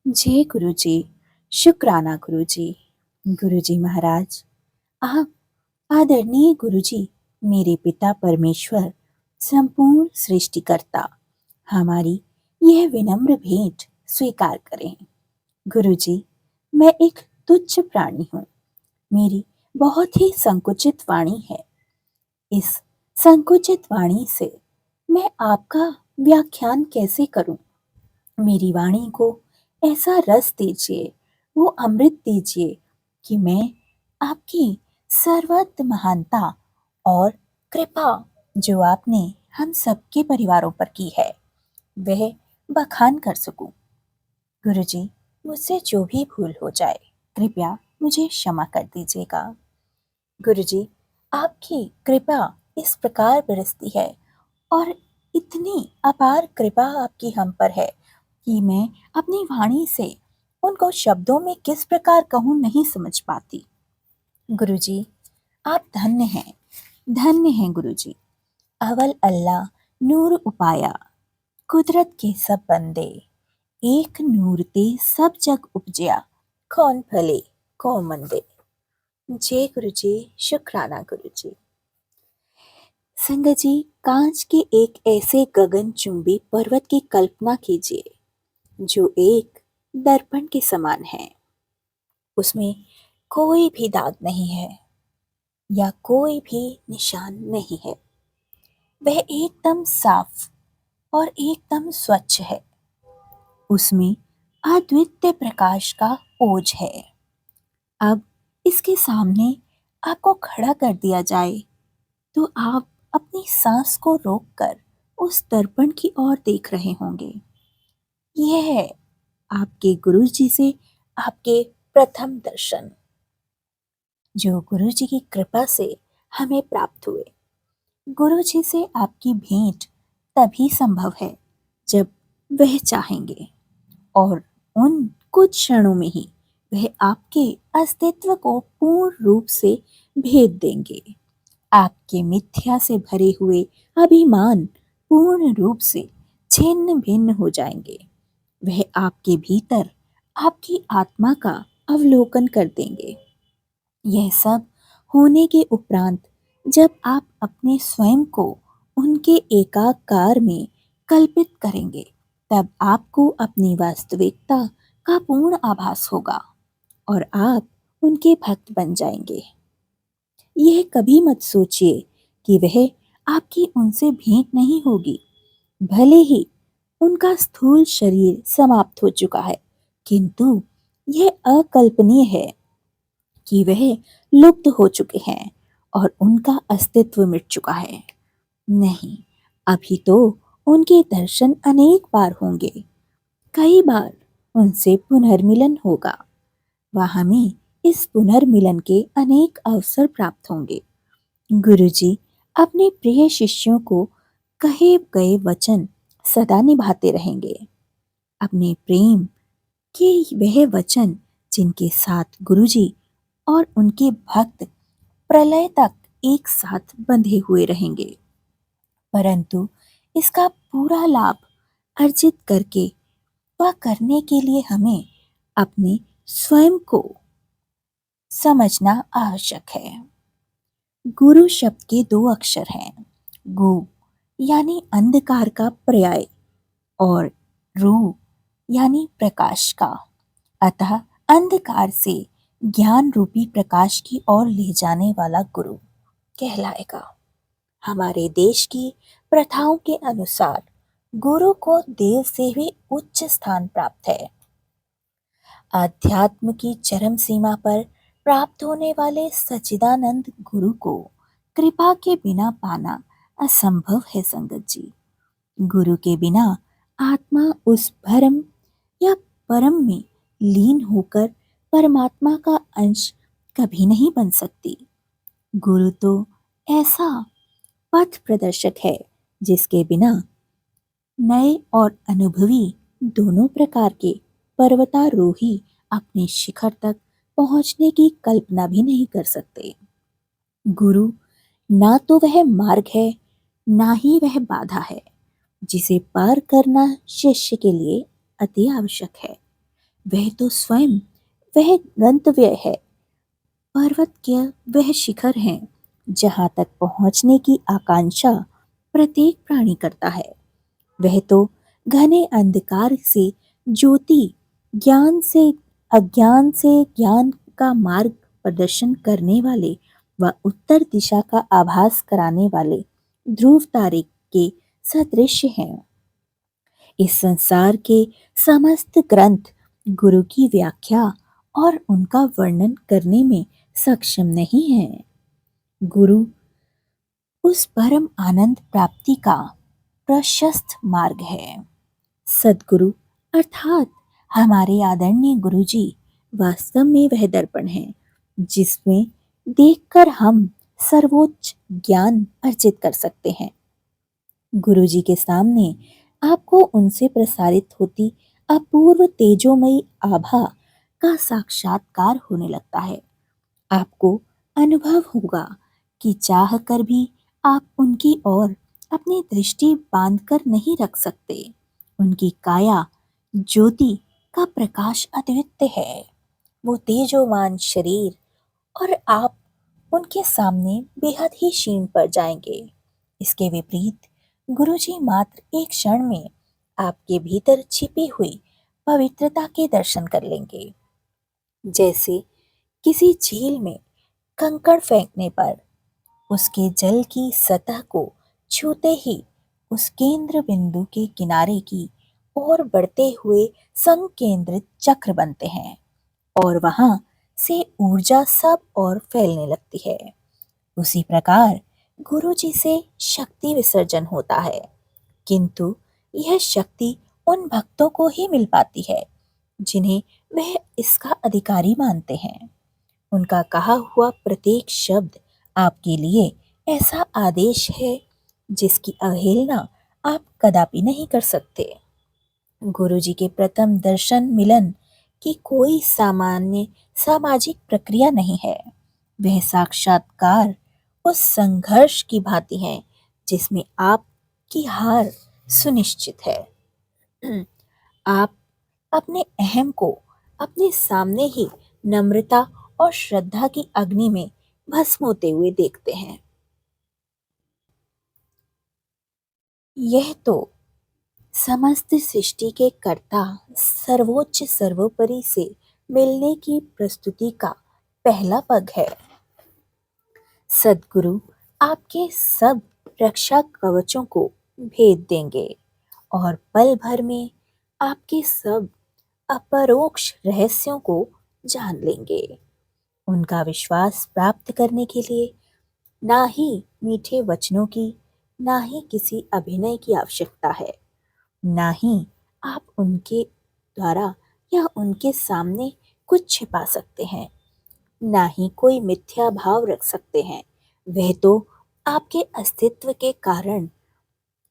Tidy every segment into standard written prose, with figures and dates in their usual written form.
जय गुरु जी। शुक्राना गुरु जी। गुरु जी महाराज, आप आदरणीय गुरु जी, मेरे पिता परमेश्वर, संपूर्ण सृष्टिकर्ता, हमारी यह विनम्र भेंट स्वीकार करें। गुरु जी, मैं एक तुच्छ प्राणी हूँ। मेरी बहुत ही संकुचित वाणी है। इस संकुचित वाणी से मैं आपका व्याख्यान कैसे करूं? मेरी वाणी को ऐसा रस दीजिए, वो अमृत दीजिए कि मैं आपकी सर्वत्र महानता और कृपा जो आपने हम सबके परिवारों पर की है, वह बखान कर सकूं। गुरुजी, मुझसे जो भी भूल हो जाए, कृपया मुझे क्षमा कर दीजिएगा। गुरुजी, आपकी कृपा इस प्रकार बरसती है और इतनी अपार कृपा आपकी हम पर है कि मैं अपनी वाणी से उनको शब्दों में किस प्रकार कहूँ नहीं समझ पाती। गुरुजी, आप धन्य हैं गुरुजी। अवल अल्लाह नूर उपाया, कुदरत के सब बंदे, एक नूर ते सब जग उपजया, कौन भले कौन मंदे। जय गुरुजी, शुक्राना गुरुजी। संगत जी, कांच के एक ऐसे गगनचुंबी पर्वत की कल्पना कीजिए जो एक दर्पण के समान है। उसमें कोई भी दाग नहीं है या कोई भी निशान नहीं है। वह एकदम साफ और एकदम स्वच्छ है। उसमें अद्वितीय प्रकाश का ओज है। अब इसके सामने आपको खड़ा कर दिया जाए तो आप अपनी सांस को रोककर उस दर्पण की ओर देख रहे होंगे। यह है आपके गुरु जी से आपके प्रथम दर्शन, जो गुरु जी की कृपा से हमें प्राप्त हुए। गुरु जी से आपकी भेंट तभी संभव है जब वह चाहेंगे, और उन कुछ क्षणों में ही वह आपके अस्तित्व को पूर्ण रूप से भेद देंगे। आपके मिथ्या से भरे हुए अभिमान पूर्ण रूप से छिन्न भिन्न हो जाएंगे। वह आपके भीतर आपकी आत्मा का अवलोकन कर देंगे। यह सब होने के उपरांत जब आप अपने स्वयं को उनके एकाकार में कल्पित करेंगे, तब आपको अपनी वास्तविकता का पूर्ण आभास होगा और आप उनके भक्त बन जाएंगे। यह कभी मत सोचिए कि वह आपकी उनसे भेंट नहीं होगी। भले ही उनका स्थूल शरीर समाप्त हो चुका है, किंतु यह अकल्पनीय है कि वह लुप्त हो चुके हैं और उनका अस्तित्व मिट चुका है। नहीं, अभी तो उनके दर्शन अनेक बार होंगे। कई बार उनसे पुनर्मिलन होगा। वह हमें इस पुनर्मिलन के अनेक अवसर प्राप्त होंगे। गुरुजी अपने प्रिय शिष्यों को कहे गए वचन सदा निभाते रहेंगे। अपने प्रेम के वह वचन जिनके साथ गुरुजी और उनके भक्त प्रलय तक एक साथ बंधे हुए रहेंगे। परंतु इसका पूरा लाभ अर्जित करके वह करने के लिए हमें अपने स्वयं को समझना आवश्यक है। गुरु शब्द के दो अक्षर हैं, गु यानी अंधकार का पर्याय और रू यानी प्रकाश का। अतः अंधकार से ज्ञान रूपी प्रकाश की ओर ले जाने वाला गुरु कहलाएगा। हमारे देश की प्रथाओं के अनुसार गुरु को देव से भी उच्च स्थान प्राप्त है। आध्यात्म की चरम सीमा पर प्राप्त होने वाले सच्चिदानंद गुरु को कृपा के बिना पाना असंभव है संगत जी। गुरु के बिना आत्मा उस भरम या परम में लीन होकर परमात्मा का अंश कभी नहीं बन सकती। गुरु तो ऐसा पथ प्रदर्शक है जिसके बिना नए और अनुभवी दोनों प्रकार के पर्वतारोही अपने शिखर तक पहुंचने की कल्पना भी नहीं कर सकते। गुरु ना तो वह मार्ग है, ना ही वह बाधा है जिसे पार करना शिष्य के लिए अति आवश्यक है। वह तो स्वयं वह गंतव्य है, पर्वत के वह शिखर है जहाँ तक पहुँचने की आकांक्षा प्रत्येक प्राणी करता है। वह तो घने अंधकार से ज्योति, ज्ञान से अज्ञान से ज्ञान का मार्ग प्रदर्शन करने वाले व उत्तर दिशा का आभास कराने वाले ध्रुव तारे के सदृश हैं। इस संसार के समस्त ग्रंथ गुरु की व्याख्या और उनका वर्णन करने में सक्षम नहीं है। गुरु उस परम आनंद प्राप्ति का प्रशस्त मार्ग है। सद्गुरु अर्थात हमारे आदरणीय गुरुजी वास्तव में वह दर्पण है जिसमें देखकर हम सर्वोच्च ज्ञान अर्जित कर सकते हैं। गुरुजी के सामने आपको उनसे प्रसारित होती अपूर्व तेजोमयी आभा का साक्षात्कार होने लगता है। आपको अनुभव होगा कि चाह कर भी आप उनकी ओर अपनी दृष्टि बांधकर नहीं रख सकते। उनकी काया ज्योति का प्रकाश अद्वितीय है। वो तेजोवान शरीर और आप उनके सामने बेहद ही क्षीण पड़ जाएंगे। इसके विपरीत गुरुजी मात्र एक क्षण में आपके भीतर छिपी हुई पवित्रता के दर्शन कर लेंगे। जैसे किसी झील में कंकड़ फेंकने पर उसके जल की सतह को छूते ही उस केंद्र बिंदु के किनारे की ओर बढ़ते हुए संकेंद्रित चक्र बनते हैं और वहां से ऊर्जा सब और फैलने लगती है। उसी प्रकार गुरु जी से शक्ति विसर्जन होता है, किंतु यह शक्ति उन भक्तों को ही मिल पाती है जिन्हें वह इसका अधिकारी मानते हैं। उनका कहा हुआ प्रत्येक शब्द आपके लिए ऐसा आदेश है जिसकी अवहेलना आप कदापि नहीं कर सकते। गुरुजी के प्रथम दर्शन मिलन की कोई सामान्य सामाजिक प्रक्रिया नहीं है। वह साक्षात्कार उस संघर्ष की भांति है जिसमें आपकी हार सुनिश्चित है। आप अपने अहम को अपने सामने ही नम्रता और श्रद्धा की अग्नि में भस्म होते हुए देखते हैं। यह तो समस्त सृष्टि के कर्ता सर्वोच्च सर्वोपरि से मिलने की प्रस्तुति का पहला पग है। सद्गुरु आपके सब रक्षा कवचों को भेद देंगे और पल भर में आपके सब अपरोक्ष रहस्यों को जान लेंगे। उनका विश्वास प्राप्त करने के लिए ना ही मीठे वचनों की, ना ही किसी अभिनय की आवश्यकता है, ना ही आप उनके द्वारा या उनके सामने कुछ छिपा सकते हैं, ना ही कोई मिथ्या भाव रख सकते हैं। वह तो आपके अस्तित्व के कारण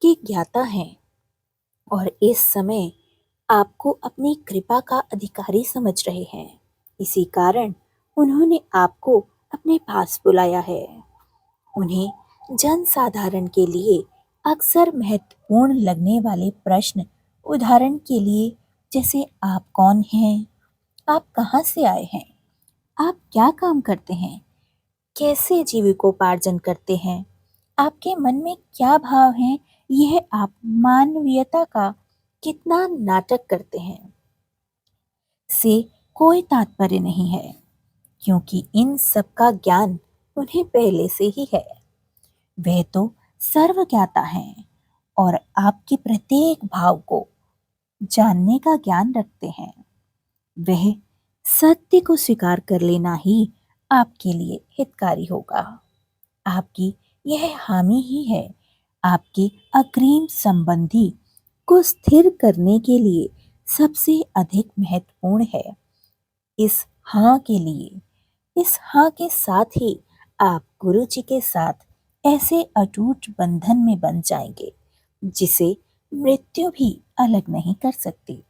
की ज्ञाता हैं और इस समय आपको अपनी कृपा का अधिकारी समझ रहे हैं। इसी कारण उन्होंने आपको अपने पास बुलाया है। उन्हें जन साधारण के लिए अक्सर महत्वपूर्ण लगने वाले प्रश्न, उदाहरण के लिए जैसे आप कौन हैं, आप कहाँ से आए हैं, आप क्या काम करते हैं, कैसे जीविकोपार्जन करते हैं, आपके मन में क्या भाव हैं, यह आप मानवीयता का कितना नाटक करते हैं, से कोई तात्पर्य नहीं है, क्योंकि इन सब का ज्ञान उन्हें पहले से ही है। वह तो सर्वज्ञाता हैं और आपके प्रत्येक भाव को जानने का ज्ञान रखते हैं। वह सत्य को स्वीकार कर लेना ही आपके लिए हितकारी होगा। आपकी यह हामी ही है आपके अग्रिम संबंधी को स्थिर करने के लिए सबसे अधिक महत्वपूर्ण है। इस हाँ के लिए, इस हाँ के साथ ही आप गुरु जी के साथ ऐसे अटूट बंधन में बंध जाएंगे जिसे मृत्यु भी अलग नहीं कर सकती।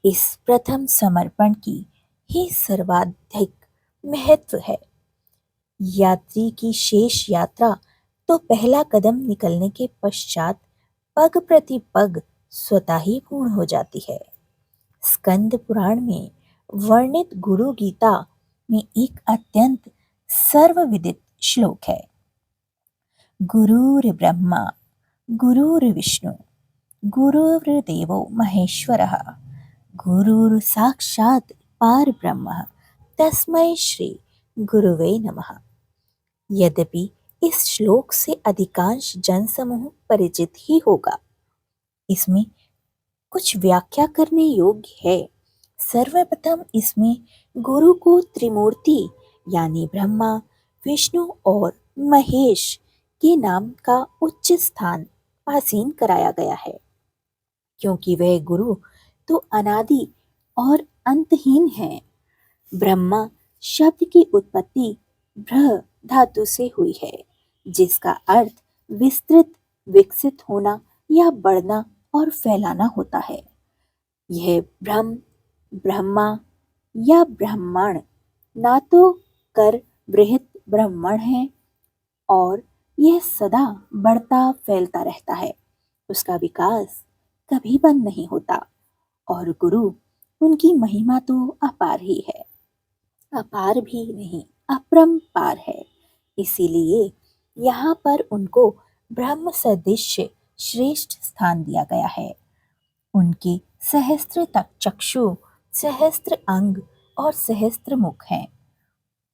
इस प्रथम समर्पण की ही सर्वाधिक महत्व है। यात्री की शेष यात्रा तो पहला कदम निकलने के पश्चात पग प्रति पग स्वतः ही पूर्ण हो जाती है। स्कंद पुराण में वर्णित गुरु गीता में एक अत्यंत सर्वविदित श्लोक है। गुरुर्ब्रह्मा गुरुर्विष्णु गुरुर्देवो महेश्वरः गुरुर्साक्षात् परब्रह्म तस्मै श्री गुरुवे नमः। यद्यपि इस श्लोक से अधिकांश जनसमूह परिचित ही होगा, इसमें कुछ व्याख्या करने योग्य है। सर्वप्रथम इसमें गुरु को त्रिमूर्ति यानी ब्रह्मा, विष्णु और महेश के नाम का उच्च स्थान आसीन कराया गया है, क्योंकि वह गुरु तो अनादि और अंतहीन है। ब्रह्मा शब्द की उत्पत्ति ब्रह धातु से हुई है, जिसका अर्थ विस्तृत, विकसित होना या बढ़ना और फैलाना होता है। यह ब्रह्म, ब्रह्मा या ब्रह्मांड ना तो कर बृहत ब्रह्मण है और यह सदा बढ़ता फैलता रहता है। उसका विकास कभी बंद नहीं होता और गुरु उनकी महिमा तो अपार ही है, अपार भी नहीं अपरंपार है। इसीलिए यहाँ पर उनको ब्रह्म सदृश श्रेष्ठ स्थान दिया गया है। उनके सहस्त्र तक चक्षु, सहस्त्र अंग और सहस्त्र मुख हैं।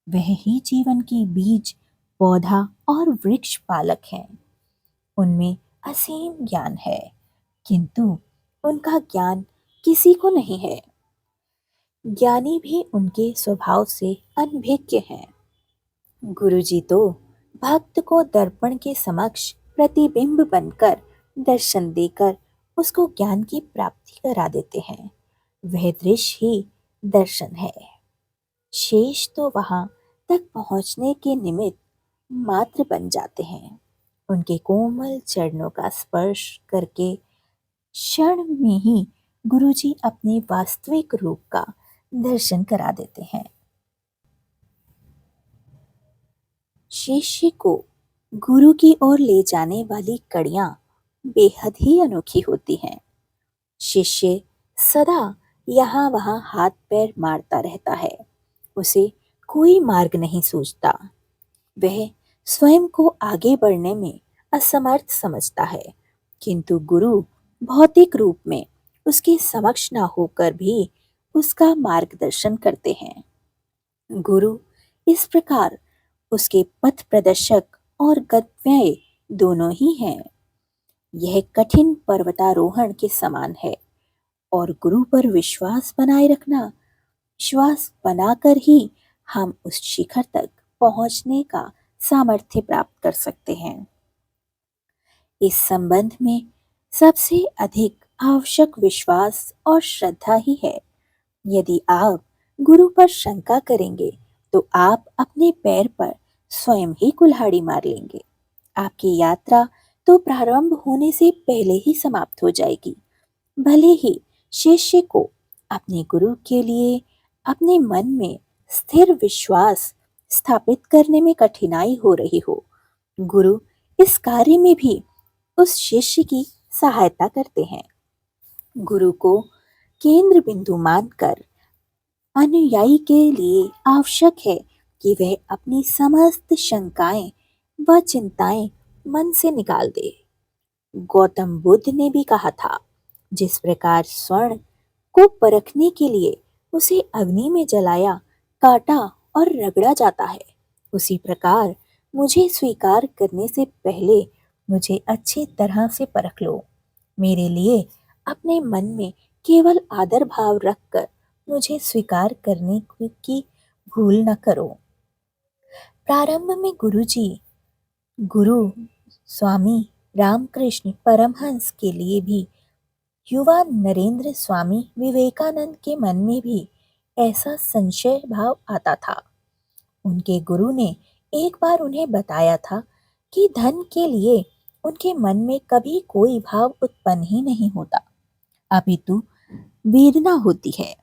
वह ही जीवन की बीज, पौधा और वृक्ष पालक हैं। उनमें असीम ज्ञान है, किंतु उनका ज्ञान किसी को नहीं है। ज्ञानी भी उनके स्वभाव से अनभिज्ञ हैं। गुरुजी तो भक्त को दर्पण के समक्ष प्रतिबिंब बनकर दर्शन देकर उसको ज्ञान की प्राप्ति करा देते हैं। वह दृश्य ही दर्शन है। शेष तो वहां तक पहुंचने के निमित्त मात्र बन जाते हैं। उनके कोमल चरणों का स्पर्श करके क्षण में ही गुरुजी अपने वास्तविक रूप का दर्शन करा देते हैं। शिष्य को गुरु की ओर ले जाने वाली कड़ियां बेहद ही अनोखी होती हैं। शिष्य सदा यहाँ वहाँ हाथ पैर मारता रहता है, उसे कोई मार्ग नहीं सूझता। वह स्वयं को आगे बढ़ने में असमर्थ समझता है, किंतु गुरु भौतिक रूप में उसके समक्ष न होकर भी उसका मार्गदर्शन करते हैं। गुरु इस प्रकार उसके पथ प्रदर्शक और गंतव्य दोनों ही हैं। यह कठिन पर्वतारोहण के समान है और गुरु पर विश्वास बनाए रखना, विश्वास बनाकर ही हम उस शिखर तक पहुंचने का सामर्थ्य प्राप्त कर सकते हैं। इस संबंध में सबसे अधिक आवश्यक विश्वास और श्रद्धा ही है। यदि आप गुरु पर शंका करेंगे तो आप अपने पैर पर स्वयं ही कुल्हाड़ी मार लेंगे। आपकी यात्रा तो प्रारंभ होने से पहले ही समाप्त हो जाएगी। भले ही शिष्य को अपने गुरु के लिए अपने मन में स्थिर विश्वास स्थापित करने में कठिनाई हो रही हो, गुरु इस कार्य में भी उस शिष्य की सहायता करते हैं। गुरु को केंद्र बिंदु मानकर अनुयायी के लिए आवश्यक है कि वह अपनी समस्त शंकाएं व चिंताएं मन से निकाल दे। गौतम बुद्ध ने भी कहा था, जिस प्रकार स्वर्ण को परखने के लिए उसे अग्नि में जलाया, काटा और रगड़ा जाता है, उसी प्रकार मुझे स्वीकार करने से पहले मुझे अच्छी तरह से परख लो। मेरे लिए अपने मन में केवल आदर भाव रखकर मुझे स्वीकार करने की भूल न करो। प्रारंभ में गुरु स्वामी रामकृष्ण परमहंस के लिए भी, युवा नरेंद्र स्वामी विवेकानंद के मन में भी ऐसा संशय भाव आता था। उनके गुरु ने एक बार उन्हें बताया था कि धन के लिए उनके मन में कभी कोई भाव उत्पन्न ही नहीं होता, अपितु वेदना होती है।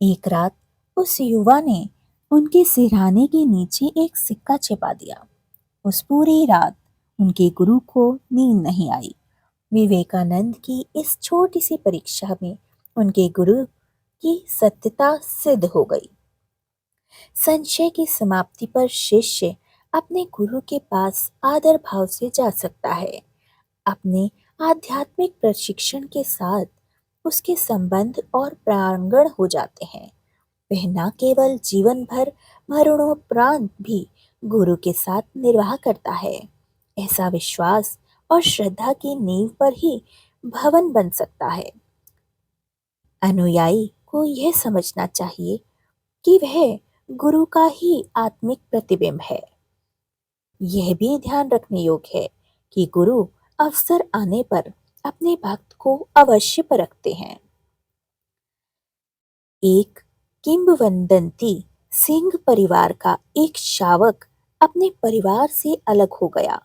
एक रात उस युवा ने उनके सिरहाने के नीचे एक सिक्का छिपा दिया। उस पूरी रात उनके गुरु को नींद नहीं आई। विवेकानंद की इस छोटी सी परीक्षा में उनके गुरु की सत्यता सिद्ध हो गई। संशय की समाप्ति पर शिष्य अपने गुरु के पास आदर भाव से जा सकता है। अपने आध्यात्मिक प्रशिक्षण के साथ उसके संबंध और प्रांगण हो जाते हैं। वह न केवल जीवन भर मरणोपरांत भी गुरु के साथ निर्वाह करता है। ऐसा विश्वास और श्रद्धा की नींव पर ही भवन बन सकता है। अनुयायी को यह समझना चाहिए कि वह गुरु का ही आत्मिक प्रतिबिंब है। यह भी ध्यान रखने योग्य है कि गुरु अवसर आने पर अपने भक्त को अवश्य परखते हैं। एक किंवदंती सिंह परिवार का एक शावक अपने परिवार से अलग हो गया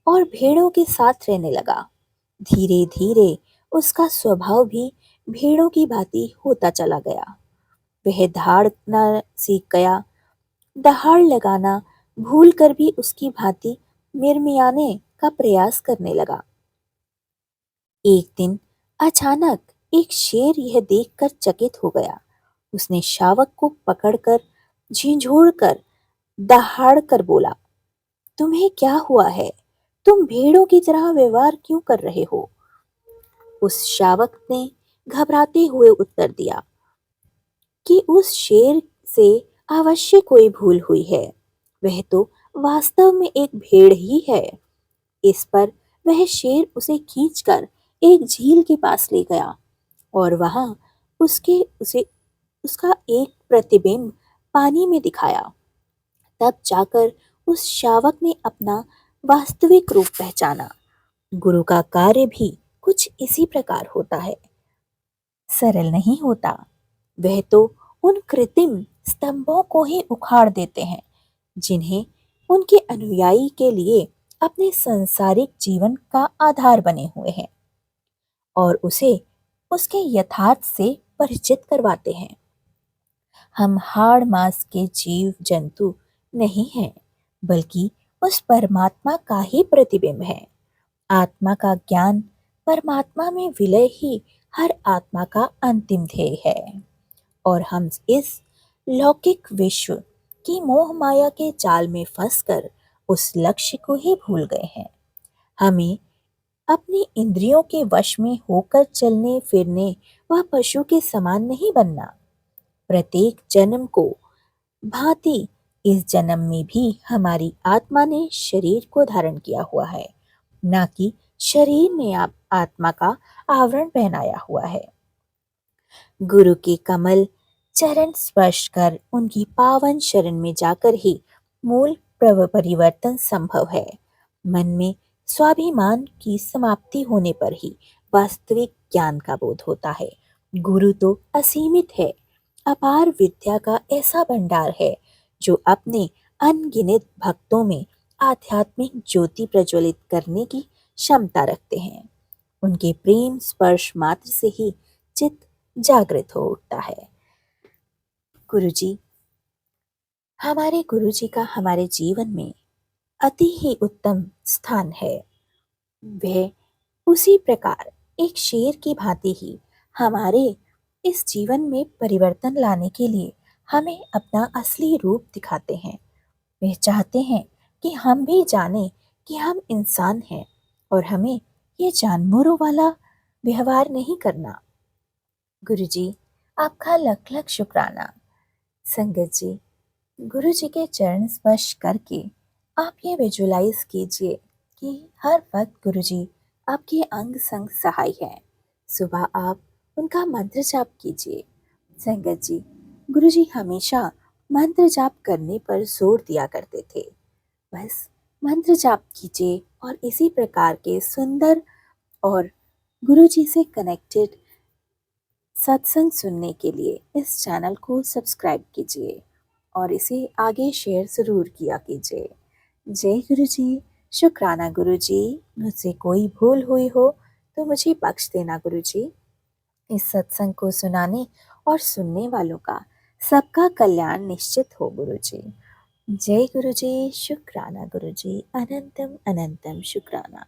और भेड़ों के साथ रहने लगा। धीरे धीरे उसका स्वभाव भी भेड़ों की भांति होता चला गया। वह दहाड़ना सीख गया। दहाड़ लगाना भूल कर भी उसकी भांति मिरमियाने का प्रयास करने लगा। एक दिन अचानक एक शेर यह देखकर चकित हो गया। उसने शावक को पकड़कर झिझोड़ कर दहाड़ कर बोला, तुम्हें क्या हुआ है? तुम भेड़ों की तरह व्यवहार क्यों कर रहे हो? उस शावक ने घबराते हुए उत्तर दिया कि उस शेर से अवश्य कोई भूल हुई है। वह तो वास्तव में एक भेड़ ही है। इस पर वह शेर उसे खींचकर एक झील के पास ले गया और वहां उसके उसे उसका एक प्रतिबिंब पानी में दिखाया। तब जाकर उस शावक ने अपना वास्तविक रूप पहचाना। गुरु का कार्य भी कुछ इसी प्रकार होता है। सरल नहीं होता। वह तो उन कृत्रिम स्तंभों को ही उखाड़ देते हैं जिन्हें उनके अनुयायी के लिए अपने सांसारिक जीवन का आधार बने हुए हैं, और उसे उसके यथार्थ से परिचित करवाते हैं। हम हाड़ मांस के जीव जंतु नहीं हैं, बल्कि उस परमात्मा का ही प्रतिबिंब है। आत्मा का ज्ञान, परमात्मा में विलय ही हर आत्मा का अंतिम ध्येय है। और हम इस लौकिक विश्व की मोह माया के जाल में फंसकर उस लक्ष्य को ही भूल गए हैं। हमें अपनी इंद्रियों के वश में होकर चलने फिरने व पशु के समान नहीं बनना। प्रत्येक जन्म को भांति इस जन्म में भी हमारी आत्मा ने शरीर को धारण किया हुआ है, न कि शरीर ने आत्मा का आवरण पहनाया हुआ है। गुरु के कमल चरण स्पर्श कर उनकी पावन शरण में जाकर ही मूल परिवर्तन संभव है। मन में स्वाभिमान की समाप्ति होने पर ही वास्तविक ज्ञान का बोध होता है। गुरु तो असीमित है, अपार विद्या का ऐसा भंडार है जो अपने अनगिनत भक्तों में आध्यात्मिक ज्योति प्रज्वलित करने की क्षमता रखते हैं। उनके प्रेम स्पर्श मात्र से ही चित्त जागृत हो उठता है। गुरुजी, हमारे गुरुजी का हमारे जीवन में अति ही उत्तम स्थान है। वह उसी प्रकार एक शेर की भांति ही हमारे इस जीवन में परिवर्तन लाने के लिए हमें अपना असली रूप दिखाते हैं। वे चाहते हैं कि हम भी जानें कि हम इंसान हैं और हमें ये जानवरों वाला व्यवहार नहीं करना। गुरुजी, आपका लख लख शुक्राना। संगत जी, गुरुजी के चरण स्पर्श करके आप ये विजुलाइज कीजिए कि हर वक्त गुरुजी आपके अंग संग सहाय हैं। सुबह आप उनका मंत्र जाप कीजिए। संगत जी, गुरुजी हमेशा मंत्र जाप करने पर जोर दिया करते थे। बस मंत्र जाप कीजिए और इसी प्रकार के सुंदर और गुरुजी से कनेक्टेड सत्संग सुनने के लिए इस चैनल को सब्सक्राइब कीजिए और इसे आगे शेयर ज़रूर किया कीजिए। जय गुरु जी। शुक्राना गुरु जी। मुझसे कोई भूल हुई हो तो मुझे बख्श देना गुरु जी। इस सत्संग को सुनाने और सुनने वालों का सबका कल्याण निश्चित हो गुरु जी। जय गुरु जी। शुक्राना गुरु जी। अनंतम अनंतम शुक्राना।